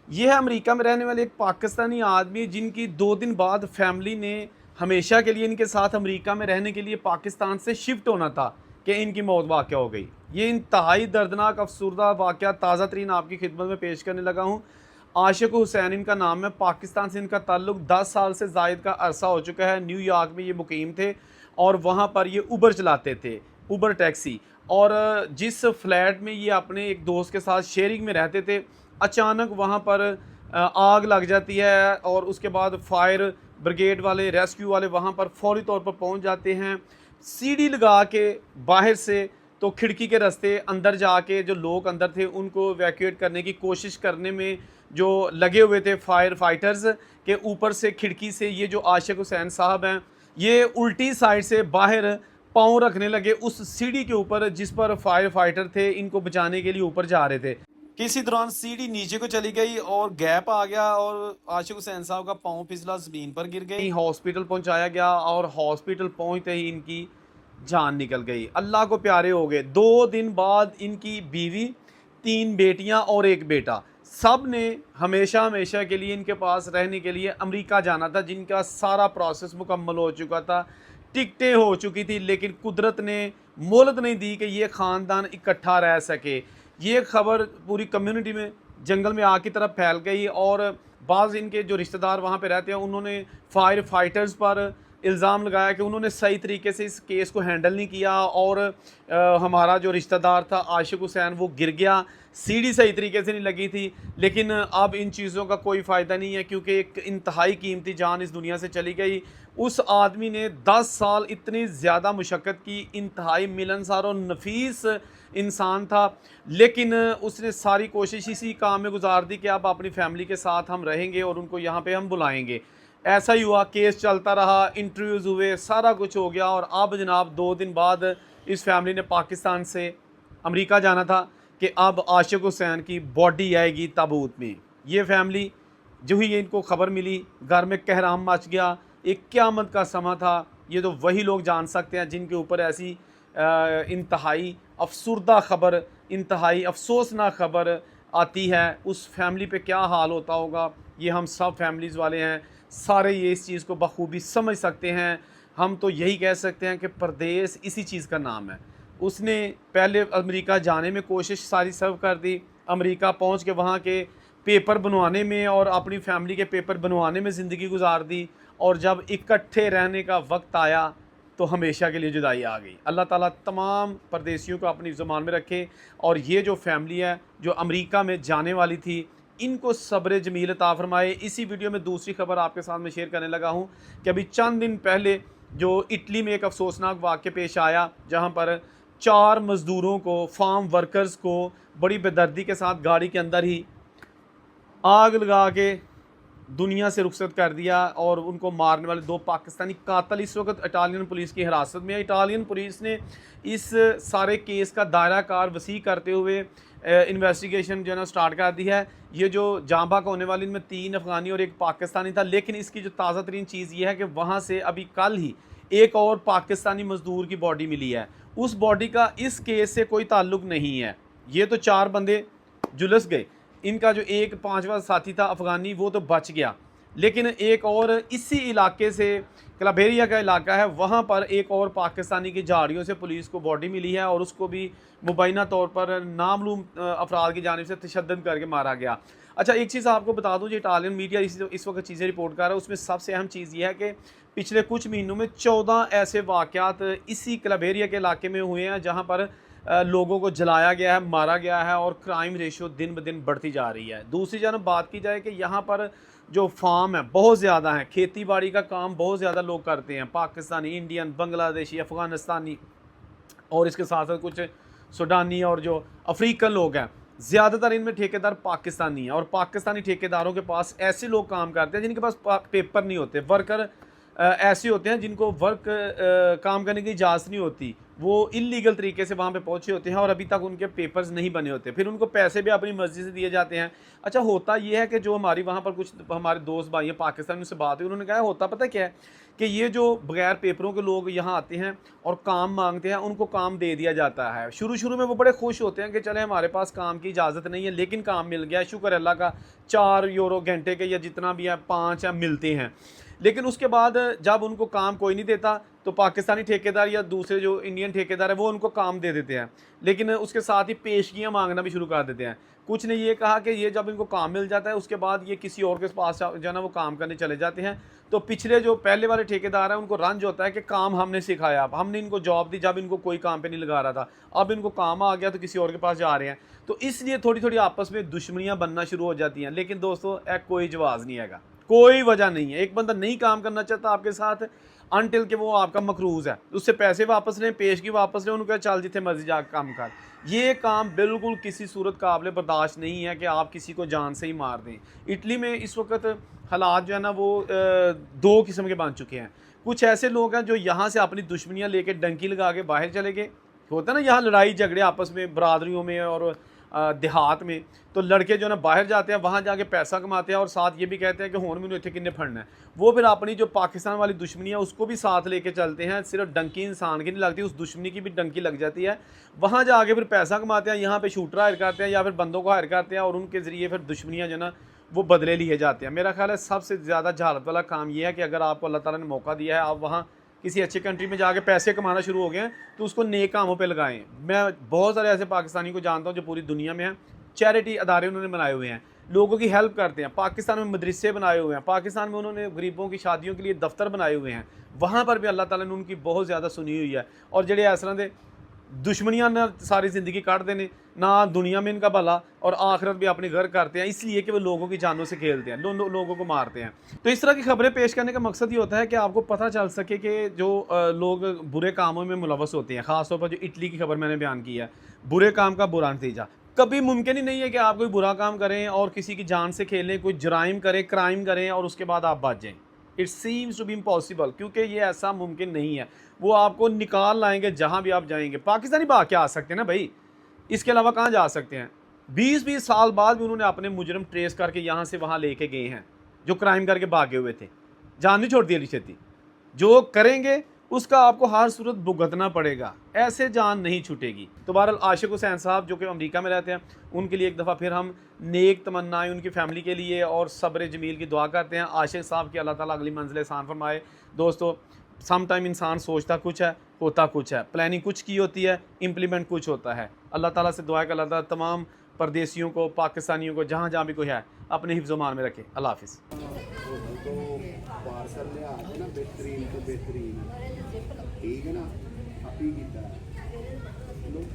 ये है अमेरिका में रहने वाले एक पाकिस्तानी आदमी जिनकी 2 दिन बाद फैमिली ने हमेशा के लिए इनके साथ अमेरिका में रहने के लिए पाकिस्तान से शिफ्ट होना था कि इनकी मौत वाक़या हो गई। ये इंतहाई दर्दनाक अफसरदा वाक़या ताज़ा तरीन आपकी खिदमत में पेश करने लगा हूँ। आशिक हुसैन इनका नाम है। पाकिस्तान से इनका ताल्लुक 10 साल से ज़ायद का अरसा हो चुका है। न्यूयॉर्क में ये मुकीम थे और वहाँ पर ये उबर चलाते थे, उबर टैक्सी। और जिस फ्लैट में ये अपने एक दोस्त के साथ शेयरिंग में रहते थे, अचानक वहाँ पर आग लग जाती है और उसके बाद फायर ब्रिगेड वाले, रेस्क्यू वाले वहाँ पर फौरी तौर पर पहुँच जाते हैं। सीढ़ी लगा के बाहर से तो खिड़की के रास्ते अंदर जाके जो लोग अंदर थे उनको इवैक्यूएट करने की कोशिश करने में जो लगे हुए थे फायर फाइटर्स के ऊपर से खिड़की से ये जो आशिक हुसैन साहब हैं, ये उल्टी साइड से बाहर पाँव रखने लगे उस सीढ़ी के ऊपर जिस पर फायर फाइटर थे इनको बचाने के लिए ऊपर जा रहे थे। किसी दौरान सीढ़ी नीचे को चली गई और गैप आ गया और आशिक हुसैन साहब का पाँव फिसला ज़मीन पर गिर गई। हॉस्पिटल पहुंचाया गया और हॉस्पिटल पहुंचते ही इनकी जान निकल गई। अल्लाह को प्यारे हो गए। 2 दिन बाद इनकी बीवी, 3 बेटियां और एक बेटा, सब ने हमेशा हमेशा के लिए इनके पास रहने के लिए अमेरिका जाना था, जिनका सारा प्रोसेस मुकम्मल हो चुका था, टिकटें हो चुकी थी, लेकिन कुदरत ने मोहलत नहीं दी कि ये ख़ानदान इकट्ठा रह सके। ये खबर पूरी कम्युनिटी में, जंगल में आग की तरफ फैल गई और बाज़ इनके जो रिश्तेदार वहाँ पे रहते हैं उन्होंने फायर फाइटर्स पर इल्ज़ाम लगाया कि उन्होंने सही तरीके से इस केस को हैंडल नहीं किया और हमारा जो रिश्तेदार था आशिक हुसैन वो गिर गया, सीढ़ी सही तरीके से नहीं लगी थी। लेकिन अब इन चीज़ों का कोई फ़ायदा नहीं है क्योंकि एक इंतहाई कीमती जान इस दुनिया से चली गई। उस आदमी ने 10 साल इतनी ज़्यादा मुशक्क़त की, इंतहाई मिलनसार और नफीस इंसान था, लेकिन उसने सारी कोशिश इसी काम में गुजार दी कि अब अपनी फैमिली के साथ हम रहेंगे और उनको यहाँ पे हम बुलाएंगे। ऐसा ही हुआ, केस चलता रहा, इंटरव्यूज़ हुए, सारा कुछ हो गया और अब जनाब 2 दिन बाद इस फैमिली ने पाकिस्तान से अमेरिका जाना था कि अब आशिक हुसैन की बॉडी आएगी ताबूत में। ये फैमिली जो ही इनको खबर मिली, घर में कहराम मच गया। एक क़यामत का समा था। ये तो वही लोग जान सकते हैं जिनके ऊपर ऐसी इंतहाई अफसरदा खबर, इंतहाई अफसोसनाक खबर आती है। उस फैमिली पे क्या हाल होता होगा, ये हम सब फैमिलीज़ वाले हैं, सारे ये इस चीज़ को बखूबी समझ सकते हैं। हम तो यही कह सकते हैं कि परदेस इसी चीज़ का नाम है। उसने पहले अमेरिका जाने में कोशिश सारी सर्व कर दी, अमेरिका पहुंच के वहाँ के पेपर बनवाने में और अपनी फैमिली के पेपर बनवाने में ज़िंदगी गुजार दी और जब इकट्ठे रहने का वक्त आया तो हमेशा के लिए जुदाई आ गई। अल्लाह ताला तमाम परदेसियों को अपनी ज़ुबान में रखे और ये जो फैमिली है जो अमेरिका में जाने वाली थी, इनको सब्र जमील अता फरमाए। इसी वीडियो में दूसरी खबर आपके साथ में शेयर करने लगा हूँ कि अभी चंद दिन पहले जो इटली में एक अफसोसनाक वाक़या पेश आया, जहाँ पर 4 मज़दूरों को, फार्म वर्कर्स को बड़ी बेदर्दी के साथ गाड़ी के अंदर ही आग लगा के दुनिया से रुखसत कर दिया और उनको मारने वाले 2 पाकिस्तानी कातिल इस वक्त इटालियन पुलिस की हिरासत में है। इटालियन पुलिस ने इस सारे केस का दायरा कार वसी करते हुए इन्वेस्टिगेशन जो है ना स्टार्ट कर दी है। ये जो जाँ बाक होने वाली, इनमें 3 अफ़गानी और 1 पाकिस्तानी था, लेकिन इसकी जो ताज़ा तरीन चीज़ ये है कि वहाँ से अभी कल ही एक और पाकिस्तानी मज़दूर की बॉडी मिली है। उस बॉडी का इस केस से कोई ताल्लुक नहीं है। ये तो 4 बंदे झुलस गए। इनका जो एक 5वां साथी था अफ़गानी, वो तो बच गया, लेकिन एक और इसी इलाके से, क्लाबेरिया का इलाका है, वहाँ पर एक और पाकिस्तानी की झाड़ियों से पुलिस को बॉडी मिली है और उसको भी मुबैना तौर पर नामालूम अफराद की जानिब से तशद्दुद करके मारा गया। अच्छा, एक चीज़ आपको बता दूँ, जो इटालियन मीडिया इस वक्त चीज़ें रिपोर्ट कर रहा है, उसमें सबसे अहम चीज़ ये है कि पिछले कुछ महीनों में 14 ऐसे वाक़यात इसी क्लाबेरिया के इलाके में हुए हैं जहाँ पर लोगों को जलाया गया है, मारा गया है और क्राइम रेशियो दिन ब दिन बढ़ती जा रही है। दूसरी जानब बात की जाए कि यहाँ पर जो फार्म है बहुत ज़्यादा है, खेती बाड़ी का काम बहुत ज़्यादा लोग करते हैं, पाकिस्तानी, इंडियन, बांग्लादेशी, अफ़गानिस्तानी और इसके साथ साथ कुछ सूडानी और जो अफ्रीकन लोग हैं। ज़्यादातर इनमें ठेकेदार पाकिस्तानी हैं और पाकिस्तानी ठेकेदारों के पास ऐसे लोग काम करते हैं जिनके पास पेपर नहीं होते। वर्कर ऐसे होते हैं जिनको काम करने की इजाज़त नहीं होती, वो इलीगल तरीके से वहाँ पे पहुँचे होते हैं और अभी तक उनके पेपर्स नहीं बने होते, फिर उनको पैसे भी अपनी मर्जी से दिए जाते हैं। अच्छा, होता ये है कि जो हमारी वहाँ पर कुछ हमारे दोस्त भाई हैं पाकिस्तान, उनसे बात हुई, उन्होंने कहा होता पता क्या है कि ये जो बगैर पेपरों के लोग यहाँ आते हैं और काम मांगते हैं, उनको काम दे दिया जाता है। शुरू शुरू में वो बड़े खुश होते हैं कि चले हमारे पास काम की इजाज़त नहीं है लेकिन काम मिल गया, शुक्र अल्लाह का, 4 यूरो घंटे के या जितना भी है 5 या मिलते हैं। लेकिन उसके बाद जब उनको काम कोई नहीं देता तो पाकिस्तानी ठेकेदार या दूसरे जो इंडियन ठेकेदार है वो उनको काम दे देते हैं, लेकिन उसके साथ ही पेशगियाँ मांगना भी शुरू कर देते हैं। कुछ ने ये कहा कि ये जब इनको काम मिल जाता है उसके बाद ये किसी और के पास जो है ना वो काम करने चले जाते हैं। तो पिछले जो पहले वाले ठेकेदार हैं उनको रंज होता है कि काम हमने सिखाया, अब हमने इनको जॉब दी जब इनको कोई काम पे नहीं लगा रहा था, अब इनको काम आ गया तो किसी और के पास जा रहे हैं। तो इसलिए थोड़ी थोड़ी आपस में दुश्मनियाँ बनना शुरू हो जाती हैं। लेकिन दोस्तों कोई जवाब नहीं है, कोई वजह नहीं है। एक बंदा नहीं काम करना चाहता आपके साथ अनटिल के वो आपका मकरूज है, उससे पैसे वापस लें, पेशगी वापस लें, उनको चल जितने मर्जी जाकर काम कर। ये काम बिल्कुल किसी सूरत काबिल बर्दाश्त नहीं है कि आप किसी को जान से ही मार दें। इटली में इस वक्त हालात जो है ना वो दो किस्म के बन चुके हैं। कुछ ऐसे लोग हैं जो यहाँ से अपनी दुश्मनियाँ लेके डंकी लगा के बाहर चले गए। होता है ना यहाँ लड़ाई झगड़े आपस में बरादरियों में और देहात में, तो लड़के जो है ना बाहर जाते हैं, वहाँ जाके पैसा कमाते हैं और साथ ये भी कहते हैं कि होन मैंने इतने किन्ने फड़ना है। वो फिर अपनी जो पाकिस्तान वाली दुश्मनी है उसको भी साथ लेके चलते हैं। सिर्फ डंकी इंसान की नहीं लगती, उस दुश्मनी की भी डंकी लग जाती है। वहाँ जाके फिर पैसा कमाते हैं, यहाँ पे शूटर हायर करते हैं या फिर बंदों को हायर करते हैं और उनके ज़रिए फिर दुश्मनियाँ जो ना वो बदले लिए जाते हैं। मेरा ख्याल है सबसे ज़्यादा जहालत वाला काम ये है कि अगर आपको अल्लाह ताला ने मौका दिया है, आप वहाँ किसी अच्छी कंट्री में जाके पैसे कमाना शुरू हो गए हैं, तो उसको नेक कामों पे लगाएं। मैं बहुत सारे ऐसे पाकिस्तानी को जानता हूँ जो पूरी दुनिया में हैं, चैरिटी अदारे उन्होंने बनाए हुए हैं, लोगों की हेल्प करते हैं। पाकिस्तान में मदरसे बनाए हुए हैं, पाकिस्तान में उन्होंने गरीबों की शादियों के लिए दफ्तर बनाए हुए हैं, वहाँ पर भी अल्लाह ताला ने उनकी बहुत ज़्यादा सुनी हुई है। और जेडे इस तरह के दुश्मनियाँ ना सारी ज़िंदगी काट देने, ना दुनिया में इनका भला और आखिरत भी अपने घर करते हैं, इसलिए कि वो लोगों की जानों से खेलते हैं, लोगों को मारते हैं। तो इस तरह की खबरें पेश करने का मकसद ये होता है कि आपको पता चल सके कि जो लोग बुरे कामों में मुलवस होते हैं, ख़ासतौर पर जो इटली की खबर मैंने बयान की है, बुरे काम का बुरा नतीजा। कभी मुमकिन ही नहीं है कि आप कोई बुरा काम करें और किसी की जान से खेलें, कोई जराइम करें, क्राइम करें और उसके बाद आप बच जाएँ। It seems to be impossible, क्योंकि ये ऐसा मुमकिन नहीं है। वो आपको निकाल लाएंगे जहाँ भी आप जाएंगे। पाकिस्तानी भाग के आ सकते हैं ना भाई, इसके अलावा कहाँ जा सकते हैं? 20-20 साल बाद भी उन्होंने अपने मुजरम ट्रेस करके यहाँ से वहाँ लेके गए हैं, जो क्राइम करके भागे हुए थे। जान नहीं छोड़ती अली छेती, जो करेंगे उसका आपको हर सूरत भुगतना पड़ेगा, ऐसे जान नहीं छूटेगी। तो बहरहाल आशिक हुसैन साहब जो कि अमेरिका में रहते हैं, उनके लिए एक दफ़ा फिर हम नेक तमन्नाएं उनकी फ़ैमिली के लिए और सब्र जमील की दुआ करते हैं। आशिक साहब की अल्लाह ताला अगली मंजिल आसान फरमाए। दोस्तों, सम टाइम इंसान सोचता कुछ है, होता कुछ है, प्लानिंग कुछ की होती है, इम्प्लीमेंट कुछ होता है। अल्लाह ताला से दुआ है कि अल्लाह ताला तमाम परदेसियों को, पाकिस्तानियों को, जहाँ जहाँ भी कोई है, अपने हिफ्ज़-ओ-मान में रखे। अल्लाह हाफ़िज़। पार्सल ले आते ना बेहतरीन तो बेहतरीन, ठीक है ना, आप ही की तरह लोग